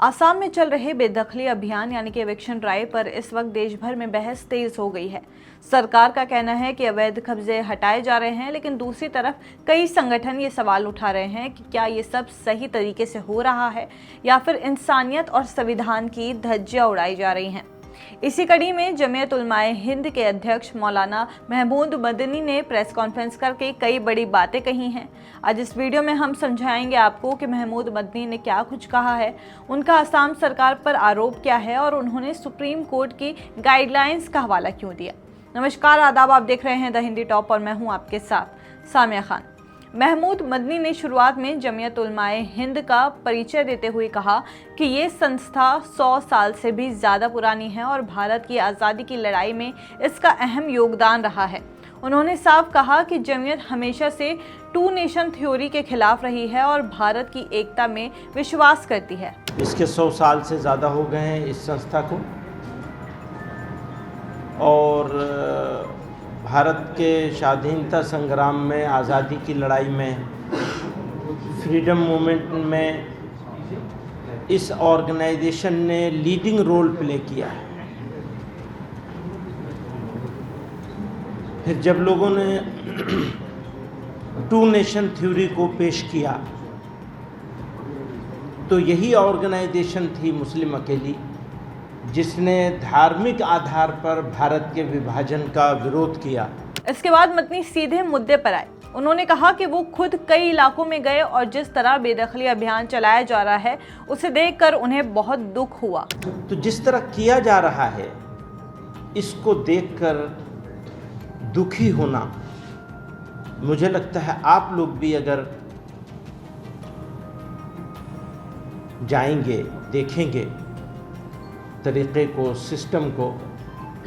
आसाम में चल रहे बेदखली अभियान यानी कि एविक्शन ड्राइव पर इस वक्त देश भर में बहस तेज हो गई है। सरकार का कहना है कि अवैध कब्जे हटाए जा रहे हैं, लेकिन दूसरी तरफ कई संगठन ये सवाल उठा रहे हैं कि क्या ये सब सही तरीके से हो रहा है या फिर इंसानियत और संविधान की धज्जियां उड़ाई जा रही हैं। इसी कड़ी में जमीयत उलमाए हिंद के अध्यक्ष मौलाना महमूद मदनी ने प्रेस कॉन्फ्रेंस करके कई बड़ी बातें कही हैं। आज इस वीडियो में हम समझाएंगे आपको कि महमूद मदनी ने क्या कुछ कहा है, उनका असम सरकार पर आरोप क्या है और उन्होंने सुप्रीम कोर्ट की गाइडलाइंस का हवाला क्यों दिया। नमस्कार, आदाब, आप देख रहे हैं द हिंदी टॉप और मैं हूं आपके साथ सामिया खान। महमूद मदनी ने शुरुआत में जमीयत उलमाए हिंद का परिचय देते हुए कहा कि ये संस्था 100 साल से भी ज़्यादा पुरानी है और भारत की आज़ादी की लड़ाई में इसका अहम योगदान रहा है। उन्होंने साफ कहा कि जमीयत हमेशा से टू नेशन थ्योरी के खिलाफ रही है और भारत की एकता में विश्वास करती है। इसके 100 साल से ज़्यादा हो गए हैं इस संस्था को, और भारत के स्वाधीनता संग्राम में, आज़ादी की लड़ाई में, फ्रीडम मूवमेंट में इस ऑर्गेनाइजेशन ने लीडिंग रोल प्ले किया है। फिर जब लोगों ने टू नेशन थ्योरी को पेश किया तो यही ऑर्गेनाइजेशन थी मुस्लिम अकेली जिसने धार्मिक आधार पर भारत के विभाजन का विरोध किया। इसके बाद मदनी सीधे मुद्दे पर आए। उन्होंने कहा कि वो खुद कई इलाकों में गए और जिस तरह बेदखली अभियान चलाया जा रहा है उसे देखकर उन्हें बहुत दुख हुआ। तो जिस तरह किया जा रहा है इसको देखकर दुखी होना, मुझे लगता है आप लोग भी अगर जाएंगे, देखेंगे तरीक़े को, सिस्टम को,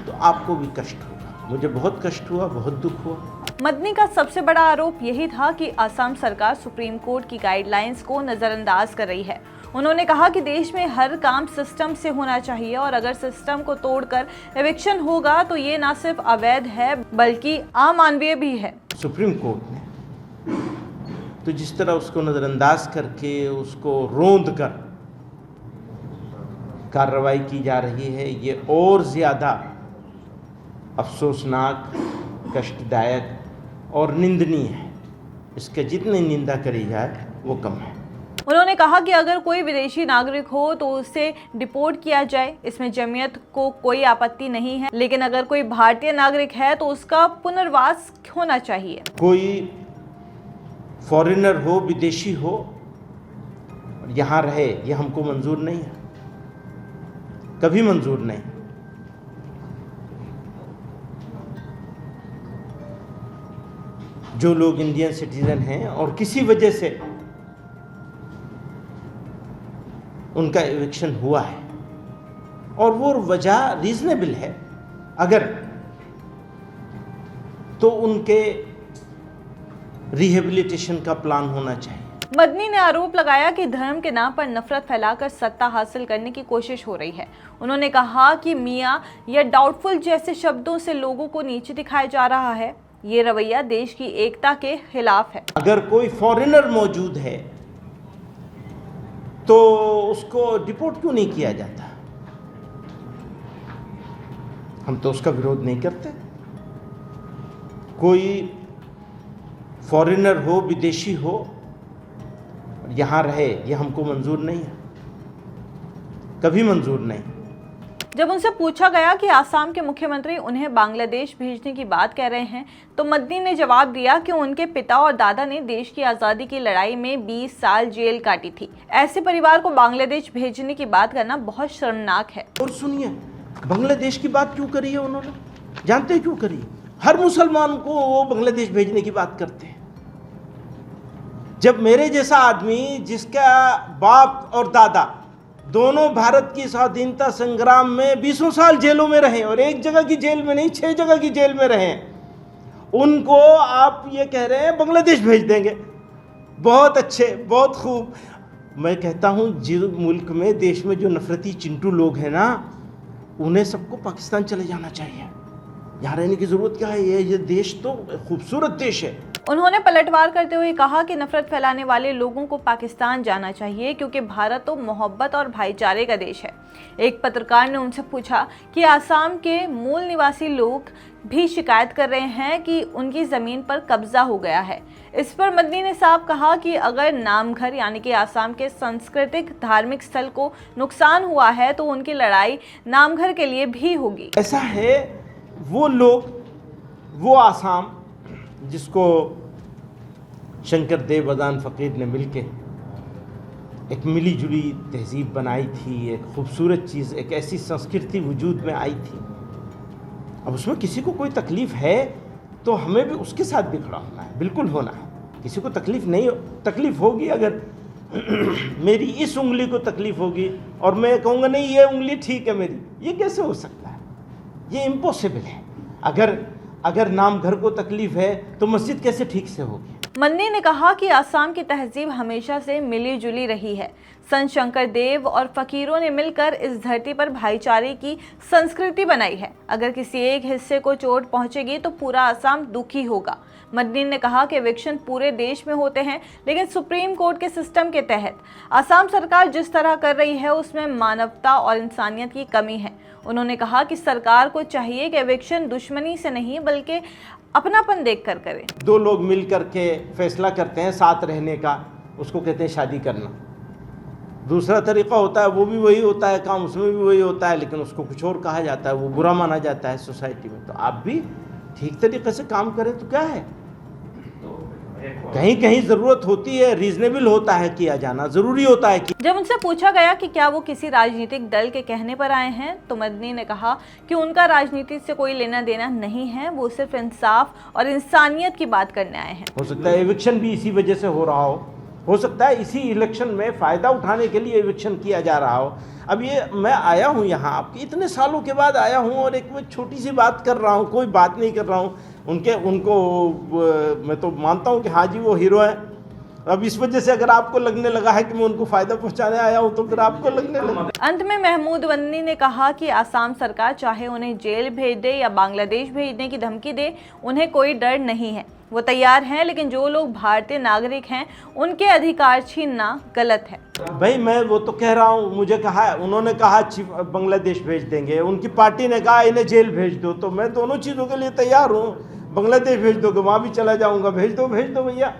तो आपको भी कष्ट होगा। मुझे बहुत कष्ट हुआ, बहुत दुख हुआ। मदनी का सबसे बड़ा आरोप यही था कि असम सरकार सुप्रीम कोर्ट की गाइडलाइंस को नज़रअंदाज कर रही है। उन्होंने कहा कि देश में हर काम सिस्टम से होना चाहिए और अगर सिस्टम को तोड़कर एविक्शन होगा तो ये ना सिर्फ अवैध है बल्कि अमानवीय भी है। सुप्रीम कोर्ट ने तो जिस तरह उसको नज़रअंदाज करके, उसको रोंद कर कार्रवाई की जा रही है, ये और ज़्यादा अफसोसनाक, कष्टदायक और निंदनीय है। इसके जितनी निंदा करी जाए वो कम है। उन्होंने कहा कि अगर कोई विदेशी नागरिक हो तो उसे डिपोर्ट किया जाए, इसमें जमीयत को कोई आपत्ति नहीं है, लेकिन अगर कोई भारतीय नागरिक है तो उसका पुनर्वास होना चाहिए। कोई फॉरेनर हो, विदेशी हो, यहाँ रहे, ये हमको मंजूर नहीं है, कभी मंजूर नहीं। जो लोग इंडियन सिटीजन हैं और किसी वजह से उनका एविक्शन हुआ है और वो वजह रीजनेबल है अगर, तो उनके रिहेबिलिटेशन का प्लान होना चाहिए। मदनी ने आरोप लगाया कि धर्म के नाम पर नफरत फैलाकर सत्ता हासिल करने की कोशिश हो रही है। उन्होंने कहा कि मियां या डाउटफुल जैसे शब्दों से लोगों को नीचे दिखाया जा रहा है। ये रवैया देश की एकता के खिलाफ है। अगर कोई फॉरेनर मौजूद है तो उसको डिपोर्ट क्यों नहीं किया जाता? हम तो उसका विरोध नहीं करते। कोई फॉरेनर हो, विदेशी हो, यहाँ रहे, ये हमको मंजूर नहीं है, कभी मंजूर नहीं। जब उनसे पूछा गया कि आसाम के मुख्यमंत्री उन्हें बांग्लादेश भेजने की बात कह रहे हैं तो मदनी ने जवाब दिया कि उनके पिता और दादा ने देश की आज़ादी की लड़ाई में 20 साल जेल काटी थी। ऐसे परिवार को बांग्लादेश भेजने की बात करना बहुत शर्मनाक है। और सुनिए, बांग्लादेश की बात क्यों करी है उन्होंने? जानते हैं क्यों करी? हर मुसलमान को वो बांग्लादेश भेजने की बात करते हैं। जब मेरे जैसा आदमी जिसका बाप और दादा दोनों भारत की स्वाधीनता संग्राम में 20 साल जेलों में रहे और एक जगह की जेल में नहीं, 6 जगह की जेल में रहे, उनको आप ये कह रहे हैं बांग्लादेश भेज देंगे। बहुत अच्छे, बहुत खूब। मैं कहता हूँ जिस मुल्क में, देश में जो नफरती चिंटू लोग हैं ना, उन्हें सबको पाकिस्तान चले जाना चाहिए। यहाँ रहने की ज़रूरत क्या है? ये देश तो खूबसूरत देश है। उन्होंने पलटवार करते हुए कहा कि नफरत फैलाने वाले लोगों को पाकिस्तान जाना चाहिए क्योंकि भारत तो मोहब्बत और भाईचारे का देश है। एक पत्रकार ने उनसे पूछा कि आसाम के मूल निवासी लोग भी शिकायत कर रहे हैं कि उनकी ज़मीन पर कब्जा हो गया है। इस पर मदनी ने साफ कहा कि अगर नामघर यानी कि आसाम के सांस्कृतिक धार्मिक स्थल को नुकसान हुआ है तो उनकी लड़ाई नामघर के लिए भी होगी। ऐसा है, वो लोग, वो आसाम जिसको शंकर देव बदान फ़कीर ने मिलके एक मिली जुली तहजीब बनाई थी, एक खूबसूरत चीज़, एक ऐसी संस्कृति वजूद में आई थी। अब उसमें किसी को कोई तकलीफ़ है तो हमें भी उसके साथ भी खड़ा होना है, बिल्कुल होना है। किसी को तकलीफ़ नहीं, तकलीफ़ होगी अगर मेरी इस उंगली को तकलीफ़ होगी और मैं कहूँगा नहीं ये उंगली ठीक है मेरी, ये कैसे हो सकता है? ये इम्पॉसिबल है। अगर नामघर को तकलीफ़ है तो मस्जिद कैसे ठीक से होगी? मन्नी ने कहा कि आसाम की तहजीब हमेशा से मिली जुली रही है। संत शंकर देव और फकीरों ने मिलकर इस धरती पर भाईचारे की संस्कृति बनाई है। अगर किसी एक हिस्से को चोट पहुंचेगी तो पूरा आसाम दुखी होगा। मदनी ने कहा कि इविक्शन पूरे देश में होते हैं, लेकिन सुप्रीम कोर्ट के सिस्टम के तहत आसाम सरकार जिस तरह कर रही है उसमें मानवता और इंसानियत की कमी है। उन्होंने कहा कि सरकार को चाहिए कि इविक्शन दुश्मनी से नहीं बल्कि अपनापन देखकर करे। दो लोग मिल करके फैसला करते हैं साथ रहने का, उसको कहते हैं शादी करना। दूसरा तरीक़ा होता है, वो भी वही होता है काम, उसमें भी वही होता है, लेकिन उसको कुछ और कहा जाता है, वो बुरा माना जाता है सोसाइटी में। तो आप भी ठीक तरीके से काम करें तो क्या है? कहीं कहीं ज़रूरत होती है, रीजनेबल होता है किया जाना, ज़रूरी होता है कि। जब उनसे पूछा गया कि क्या वो किसी राजनीतिक दल के कहने पर आए हैं तो मदनी ने कहा कि उनका राजनीति से कोई लेना देना नहीं है, वो सिर्फ इंसाफ और इंसानियत की बात करने आए हैं। हो सकता है एविक्शन भी इसी वजह से हो रहा हो सकता है इसी इलेक्शन में फ़ायदा उठाने के लिए एविक्शन किया जा रहा हो। अब ये मैं आया हूँ यहाँ, आपके इतने सालों के बाद आया हूँ और एक मैं छोटी सी बात कर रहा हूँ, कोई बात नहीं कर रहा हूँ। उनको मैं तो मानता हूँ कि हाँ जी वो हीरो है। अब इस वजह से अगर आपको लगने लगा है कि मैं उनको फ़ायदा पहुँचाने आया हूँ तो फिर आपको लगने लगा। अंत में महमूद वन्नी ने कहा कि आसाम सरकार चाहे उन्हें जेल भेज दे या बांग्लादेश भेजने की धमकी दे, उन्हें कोई डर नहीं है। वो तैयार हैं, लेकिन जो लोग भारतीय नागरिक हैं उनके अधिकार छीनना गलत है। भाई मैं वो तो कह रहा हूँ, मुझे कहा, उन्होंने कहा बांग्लादेश भेज देंगे, उनकी पार्टी ने कहा इन्हें जेल भेज दो, तो मैं दोनों चीज़ों के लिए तैयार हूँ। बांग्लादेश भेज दोगे वहाँ भी चला जाऊँगा, भेज दो भैया,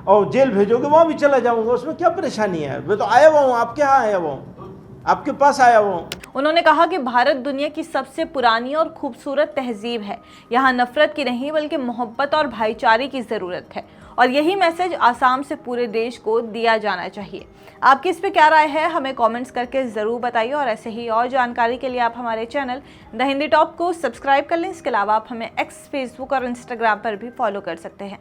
और जेल भेजोगे वहाँ भी चला जाऊँगा, उसमें क्या परेशानी है? मैं तो आया हुआ हूँ, आपके यहाँ आया हुआ हूँ, आपके पास आया हुआ हूँ। उन्होंने कहा कि भारत दुनिया की सबसे पुरानी और खूबसूरत तहजीब है। यहाँ नफरत की नहीं बल्कि मोहब्बत और भाईचारे की ज़रूरत है, और यही मैसेज आसाम से पूरे देश को दिया जाना चाहिए। आपकी इस पे क्या राय है, हमें कमेंट्स करके ज़रूर बताइए, और ऐसे ही और जानकारी के लिए आप हमारे चैनल द हिंदी टॉप को सब्सक्राइब कर लें। इसके अलावा आप हमें एक्स, फेसबुक और इंस्टाग्राम पर भी फॉलो कर सकते हैं।